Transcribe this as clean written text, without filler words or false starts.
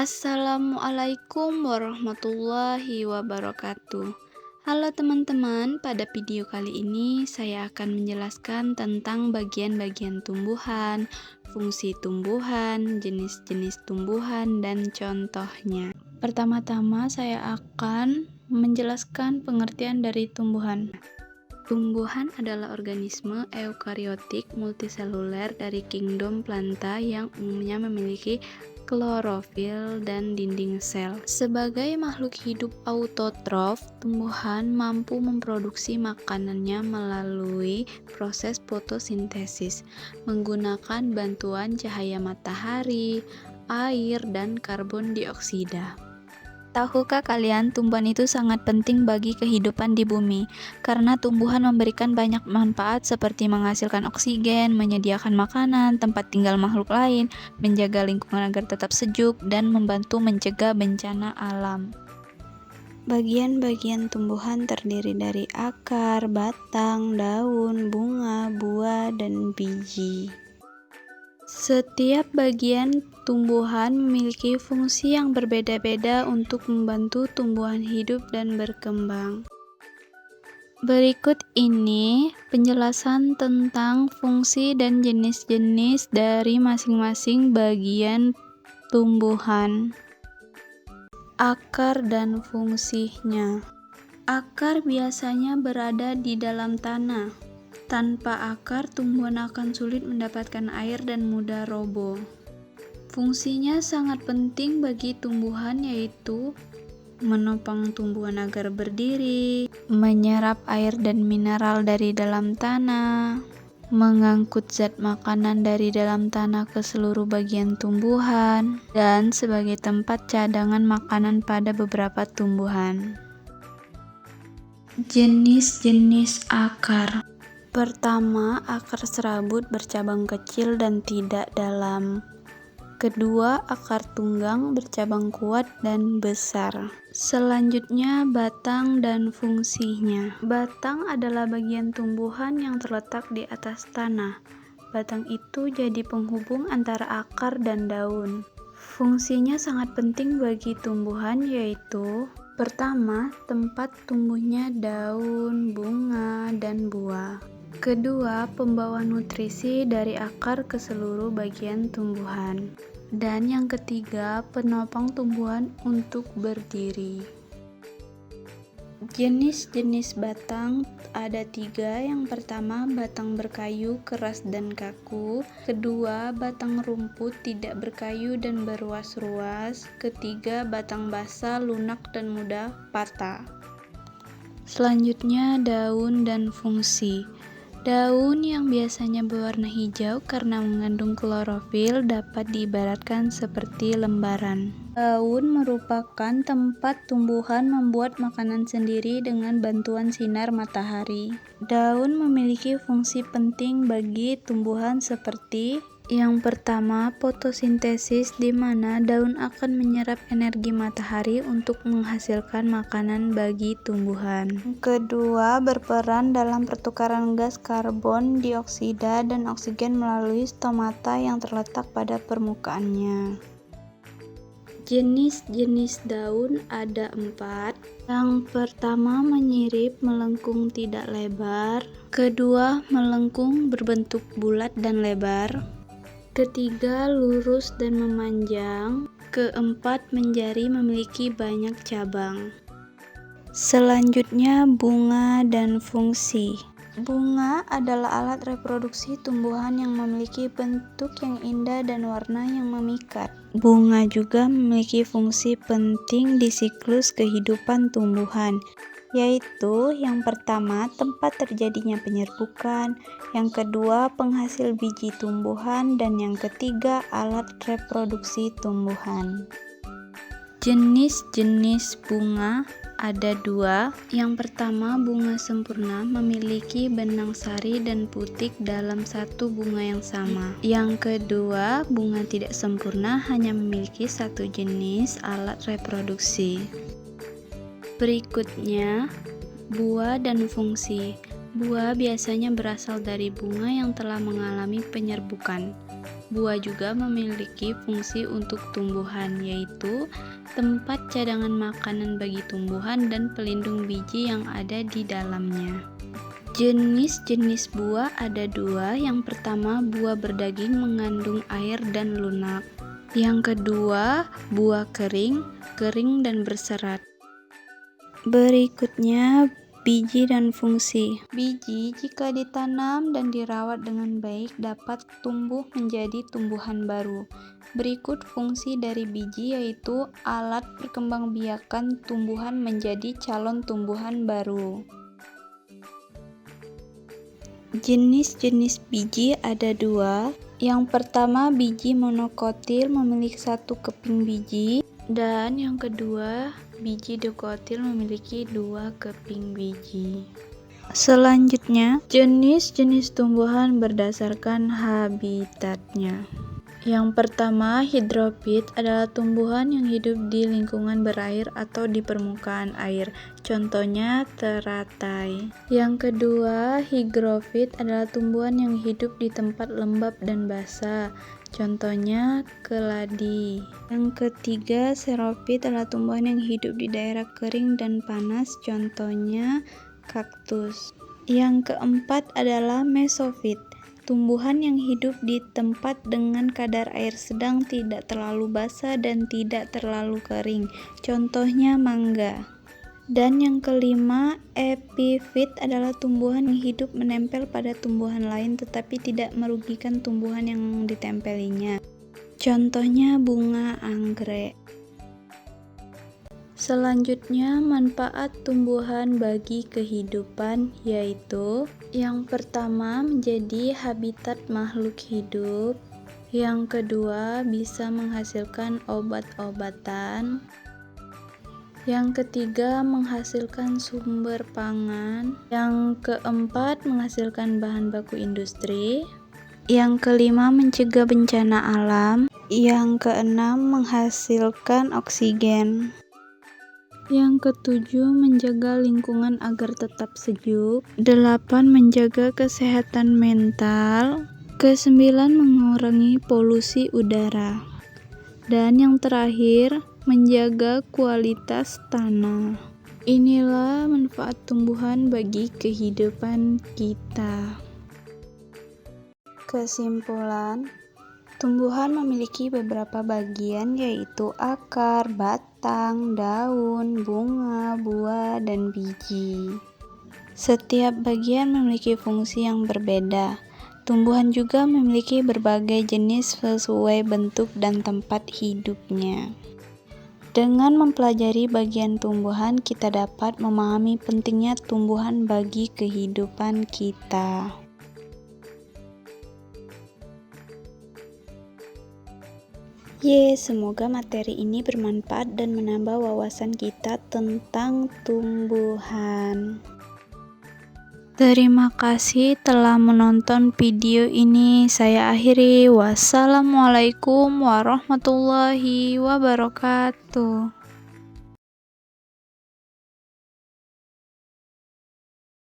Assalamualaikum warahmatullahi wabarakatuh. Halo teman-teman, pada video kali ini saya akan menjelaskan tentang bagian-bagian tumbuhan, fungsi tumbuhan, jenis-jenis tumbuhan, dan contohnya. Pertama-tama saya akan menjelaskan pengertian dari tumbuhan. Tumbuhan adalah organisme eukariotik multiseluler dari kingdom Planta yang umumnya memiliki klorofil dan dinding sel. Sebagai makhluk hidup autotrof, tumbuhan mampu memproduksi makanannya melalui proses fotosintesis menggunakan bantuan cahaya matahari, air, dan karbon dioksida. Tahukah kalian, tumbuhan itu sangat penting bagi kehidupan di bumi, karena tumbuhan memberikan banyak manfaat seperti menghasilkan oksigen, menyediakan makanan, tempat tinggal makhluk lain, menjaga lingkungan agar tetap sejuk, dan membantu mencegah bencana alam. Bagian-bagian tumbuhan terdiri dari akar, batang, daun, bunga, buah, dan biji. Setiap bagian tumbuhan memiliki fungsi yang berbeda-beda untuk membantu tumbuhan hidup dan berkembang. Berikut ini penjelasan tentang fungsi dan jenis-jenis dari masing-masing bagian tumbuhan. Akar dan fungsinya. Akar biasanya berada di dalam tanah. Tanpa akar, tumbuhan akan sulit mendapatkan air dan mudah roboh. Fungsinya sangat penting bagi tumbuhan, yaitu menopang tumbuhan agar berdiri, menyerap air dan mineral dari dalam tanah, mengangkut zat makanan dari dalam tanah ke seluruh bagian tumbuhan, dan sebagai tempat cadangan makanan pada beberapa tumbuhan. Jenis-jenis akar. Pertama, akar serabut bercabang kecil dan tidak dalam. Kedua, akar tunggang bercabang kuat dan besar. Selanjutnya, batang dan fungsinya. Batang adalah bagian tumbuhan yang terletak di atas tanah. Batang itu jadi penghubung antara akar dan daun. Fungsinya sangat penting bagi tumbuhan, yaitu pertama, tempat tumbuhnya daun, bunga, dan buah. Kedua, pembawa nutrisi dari akar ke seluruh bagian tumbuhan. Dan yang ketiga, penopang tumbuhan untuk berdiri. Jenis-jenis batang ada 3. Yang pertama, batang berkayu, keras dan kaku. Kedua, batang rumput, tidak berkayu dan berruas-ruas. Ketiga, batang basah, lunak dan mudah patah. Selanjutnya, daun dan fungsi. Daun yang biasanya berwarna hijau karena mengandung klorofil dapat diibaratkan seperti lembaran. Daun merupakan tempat tumbuhan membuat makanan sendiri dengan bantuan sinar matahari. Daun memiliki fungsi penting bagi tumbuhan seperti yang pertama, fotosintesis, di mana daun akan menyerap energi matahari untuk menghasilkan makanan bagi tumbuhan. Kedua, berperan dalam pertukaran gas karbon dioksida dan oksigen melalui stomata yang terletak pada permukaannya. Jenis-jenis daun ada 4. Yang pertama, menyirip, melengkung, tidak lebar. Kedua, melengkung, berbentuk bulat dan lebar. Ketiga, lurus dan memanjang. Keempat, menjari, memiliki banyak cabang. Selanjutnya, bunga dan fungsi. Bunga adalah alat reproduksi tumbuhan yang memiliki bentuk yang indah dan warna yang memikat. Bunga juga memiliki fungsi penting di siklus kehidupan tumbuhan, yaitu yang pertama, tempat terjadinya penyerbukan, yang kedua, penghasil biji tumbuhan, dan yang ketiga, alat reproduksi tumbuhan. Jenis-jenis bunga ada 2. Yang pertama, bunga sempurna, memiliki benang sari dan putik dalam satu bunga yang sama. Yang kedua, bunga tidak sempurna, hanya memiliki satu jenis alat reproduksi. Berikutnya, buah dan fungsi. Buah biasanya berasal dari bunga yang telah mengalami penyerbukan. Buah juga memiliki fungsi untuk tumbuhan, yaitu tempat cadangan makanan bagi tumbuhan dan pelindung biji yang ada di dalamnya. Jenis-jenis buah ada dua. Yang pertama, buah berdaging mengandung air dan lunak. Yang kedua, buah kering dan berserat. Berikutnya, biji dan fungsi. Biji jika ditanam dan dirawat dengan baik dapat tumbuh menjadi tumbuhan baru. Berikut fungsi dari biji, yaitu alat perkembangbiakan tumbuhan menjadi calon tumbuhan baru. Jenis-jenis biji ada dua. Yang pertama, biji monokotil memiliki satu keping biji, dan yang kedua, biji dikotil memiliki 2 keping biji. Selanjutnya, jenis-jenis tumbuhan berdasarkan habitatnya. Yang pertama, hidrofit adalah tumbuhan yang hidup di lingkungan berair atau di permukaan air. Contohnya teratai. Yang kedua, higrofit adalah tumbuhan yang hidup di tempat lembab dan basah. Contohnya keladi. Yang ketiga, xeropit adalah tumbuhan yang hidup di daerah kering dan panas. Contohnya kaktus. Yang keempat adalah mesofit. Tumbuhan yang hidup di tempat dengan kadar air sedang, tidak terlalu basah dan tidak terlalu kering. Contohnya mangga. Dan yang kelima, epifit adalah tumbuhan yang hidup menempel pada tumbuhan lain tetapi tidak merugikan tumbuhan yang ditempelinya. Contohnya bunga anggrek. Selanjutnya, manfaat tumbuhan bagi kehidupan, yaitu yang pertama, menjadi habitat makhluk hidup. Yang kedua, bisa menghasilkan obat-obatan. Yang ketiga, menghasilkan sumber pangan. Yang keempat, menghasilkan bahan baku industri. Yang kelima, mencegah bencana alam. Yang keenam, menghasilkan oksigen. Yang ketujuh, menjaga lingkungan agar tetap sejuk. 8. Menjaga kesehatan mental. Ke-9, mengurangi polusi udara. Dan yang terakhir, menjaga kualitas tanah. Inilah manfaat tumbuhan bagi kehidupan kita. Kesimpulan, tumbuhan memiliki beberapa bagian, yaitu akar, batang, daun, bunga, buah, dan biji. Setiap bagian memiliki fungsi yang berbeda. Tumbuhan juga memiliki berbagai jenis sesuai bentuk dan tempat hidupnya. Dengan mempelajari bagian tumbuhan, kita dapat memahami pentingnya tumbuhan bagi kehidupan kita. Semoga materi ini bermanfaat dan menambah wawasan kita tentang tumbuhan. Terima kasih telah menonton video ini. Saya akhiri. Wassalamualaikum warahmatullahi wabarakatuh.